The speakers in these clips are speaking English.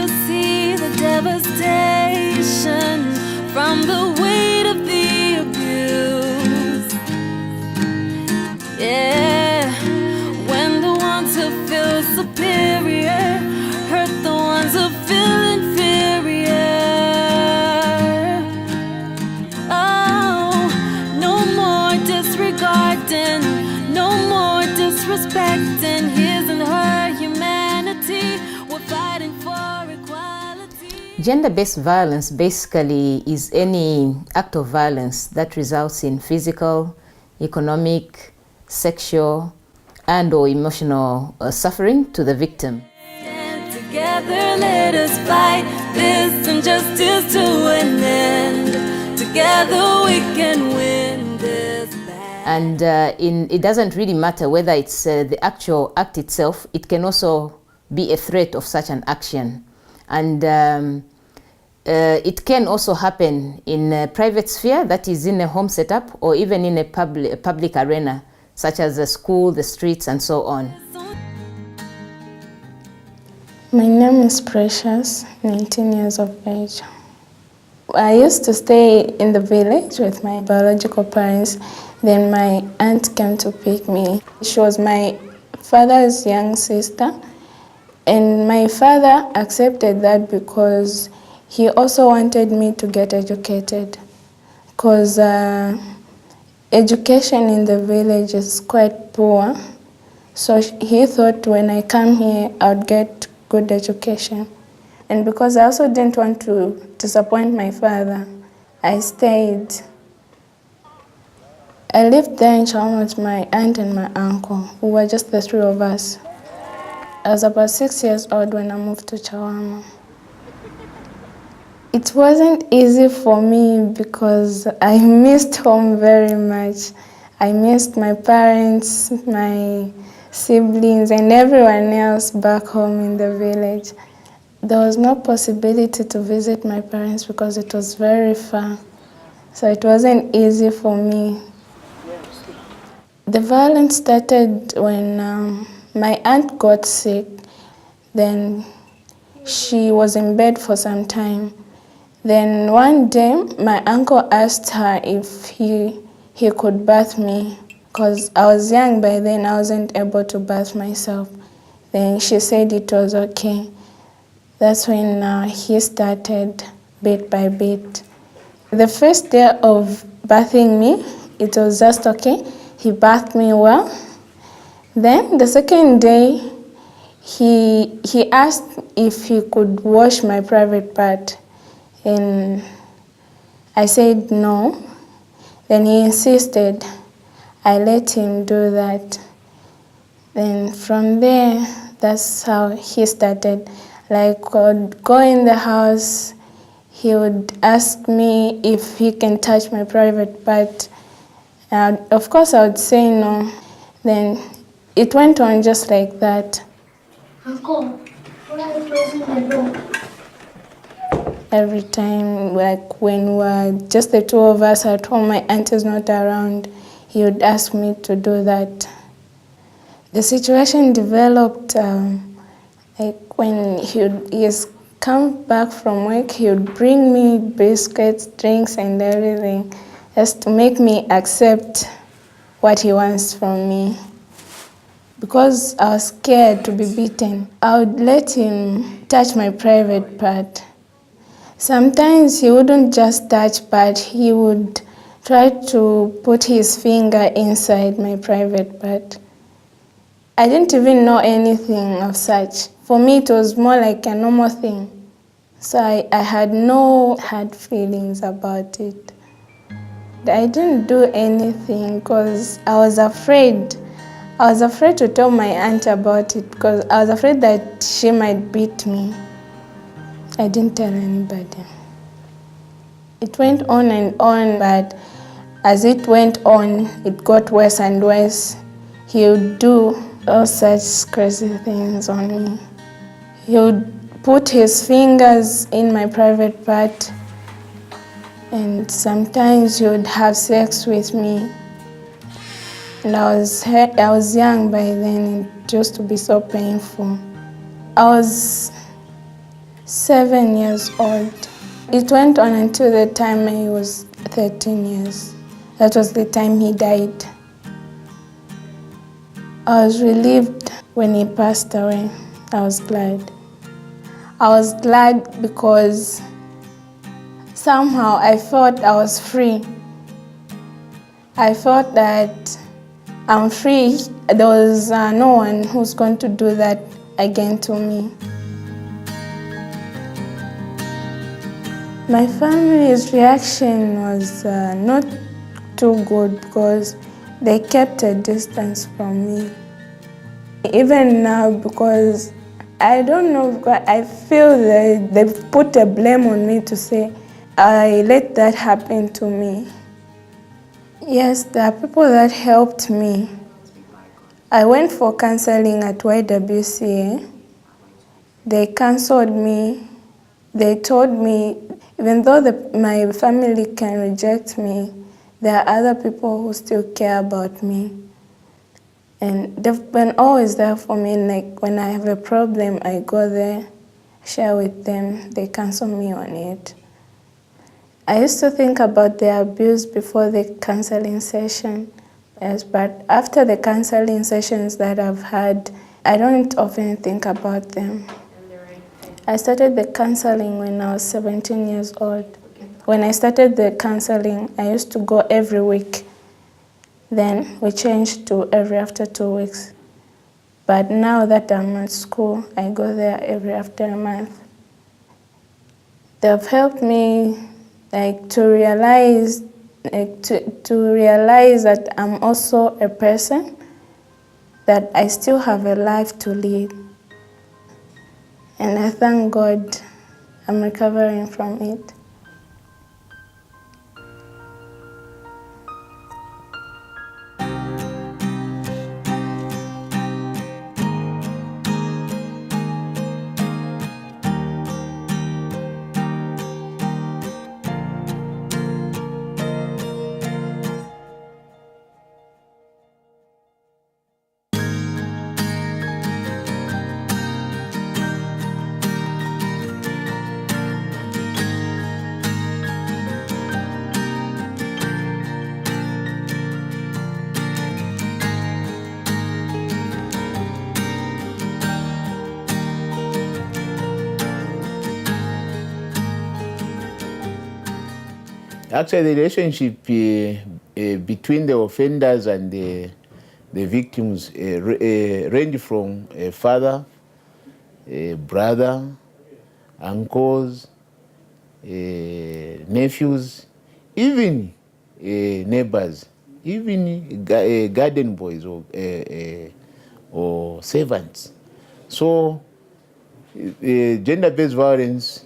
you see the devastation from the weight of the abuse. Yeah, when the ones who feel superior hurt the ones who feel inferior. Oh, no more disregarding, no more disrespecting his and her humanity. We're fighting for equality. Gender-based violence basically is any act of violence that results in physical, economic, sexual, and or emotional suffering to the victim. And together let us fight this injustice to an end. Together we can win this battle. And it doesn't really matter whether it's the actual act itself. It can also be a threat of such an action. And it can also happen in a private sphere, that is in a home setup, or even in a public arena, such as the school, the streets, and so on. My name is Precious, 19 years of age. I used to stay in the village with my biological parents. Then my aunt came to pick me. She was my father's young sister. And my father accepted that because he also wanted me to get educated. Because education in the village is quite poor. So he thought when I come here, I would get good education. And because I also didn't want to disappoint my father, I stayed. I lived there in Chawama with my aunt and my uncle. We were just the three of us. I was about 6 years old when I moved to Chawama. It wasn't easy for me because I missed home very much. I missed my parents, my siblings, and everyone else back home in the village. There was no possibility to visit my parents because it was very far. So it wasn't easy for me. The violence started when my aunt got sick. Then she was in bed for some time. Then one day, my uncle asked her if he could bath me, because I was young by then, I wasn't able to bath myself. Then she said it was okay. That's when he started bit by bit. The first day of bathing me, it was just okay. He bathed me well. Then the second day, he asked if he could wash my private part. And I said no. Then he insisted. I let him do that. Then from there, that's how he started. Like, I'd go in the house, he would ask me if he can touch my private part. And of course, I would say no. Then it went on just like that. Uncle, why are you closing the door? Every time, like when we're just the two of us at home, my aunt is not around, he would ask me to do that. The situation developed like when he's come back from work, he would bring me biscuits, drinks, and everything, just to make me accept what he wants from me. Because I was scared to be beaten, I would let him touch my private part. Sometimes he wouldn't just touch, but he would try to put his finger inside my private part. I didn't even know anything of such. For me, it was more like a normal thing. So I had no hard feelings about it. I didn't do anything because I was afraid. I was afraid to tell my aunt about it because I was afraid that she might beat me. I didn't tell anybody. It went on and on, but as it went on, it got worse and worse. He would do all such crazy things on me. He would put his fingers in my private part, and sometimes he would have sex with me. And I was young by then, it used to be so painful. I was 7 years old. It went on until the time he was 13 years. That was the time he died. I was relieved when he passed away. I was glad. I was glad because somehow I felt I was free. I felt that I'm free. There was no one who's going to do that again to me. My family's reaction was not too good because they kept a distance from me. Even now, because I don't know, because I feel that they've put a blame on me to say I let that happen to me. Yes, there are people that helped me. I went for counseling at YWCA. They counseled me. They told me, even though my family can reject me, there are other people who still care about me. And they've been always there for me. Like when I have a problem, I go there, share with them, they counsel me on it. I used to think about the abuse before the counseling session, yes, but after the counseling sessions that I've had, I don't often think about them. I started the counseling when I was 17 years old. When I started the counseling, I used to go every week. Then we changed to every after 2 weeks. But now that I'm at school, I go there every after a month. They've helped me to realize that I'm also a person, that I still have a life to lead. And I thank God I'm recovering from it. Actually, the relationship between the offenders and the victims range from a father, a brother, uncles, nephews, even neighbors, even garden boys or servants. So gender-based violence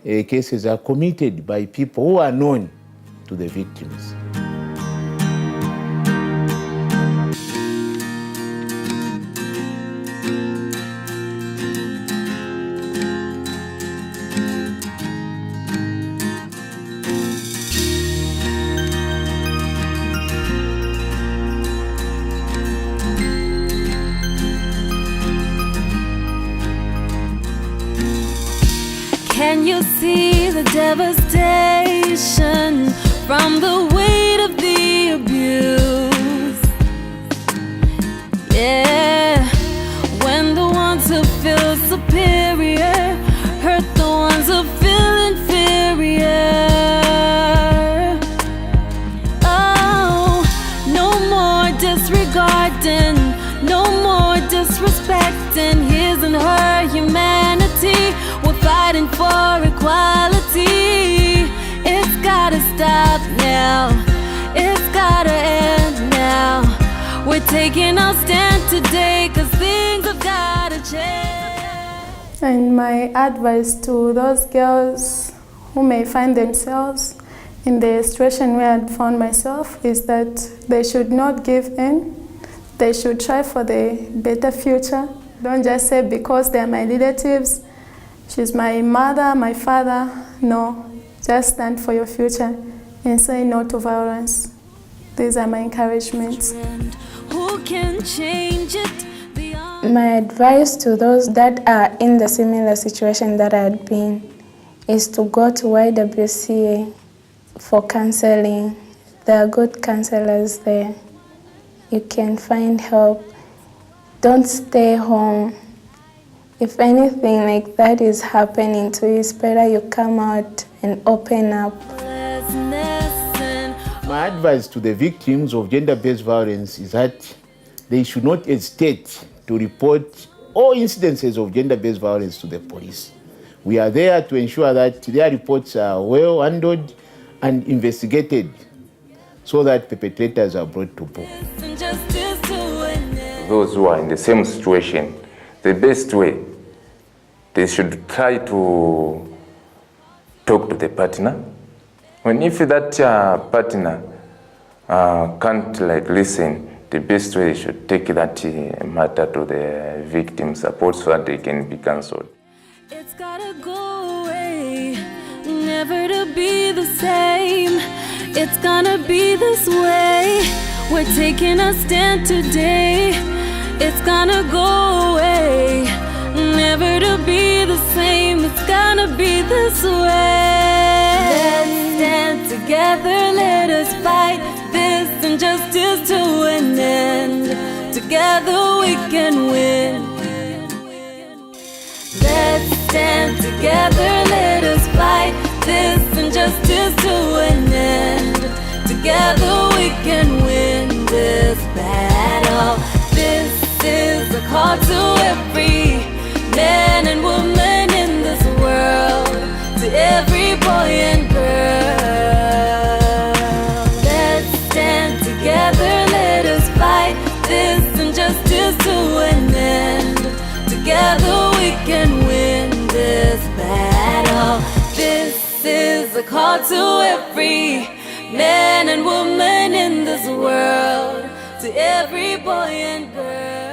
cases are committed by people who are known to the victims. Can you see the devastation from the weight of the abuse? Yeah, when the ones who feel superior hurt the ones who feel inferior. Oh, no more disregarding, no more disrespecting his and her humanity. We're fighting for equality. It's gotta stop now. It's gotta end now. We're taking our stand today, 'cause things have gotta change. And my advice to those girls who may find themselves in the situation where I found myself is that they should not give in. They should try for the better future. Don't just say because they're my relatives, she's my mother, my father. No, just stand for your future and say no to violence. These are my encouragements. Who can change it beyond? My advice to those that are in the similar situation that I had been is to go to YWCA for counseling. There are good counselors there. You can find help. Don't stay home. If anything like that is happening to you, it's better you come out and open up. My advice to the victims of gender-based violence is that they should not hesitate to report all incidences of gender-based violence to the police. We are there to ensure that their reports are well handled and investigated so that perpetrators are brought to book. Those who are in the same situation, the best way, they should try to talk to the partner. And if that partner can't listen, the best way, they should take that matter to the victim support so that they can be cancelled. It's gotta go away, never to be the same. It's gonna be this way. We're taking a stand today. It's gonna go away, never to be the same. It's gonna be this way. Let's stand together, let us fight this injustice to an end. Together we can win. Let's stand together, let us fight this injustice to an end. Together we can win this battle. This is a call to every man and woman in this world, to every boy and girl. Let's stand together, let us fight this injustice to an end. Together we can win this battle. This is a call to every man and woman in this world, to every boy and girl.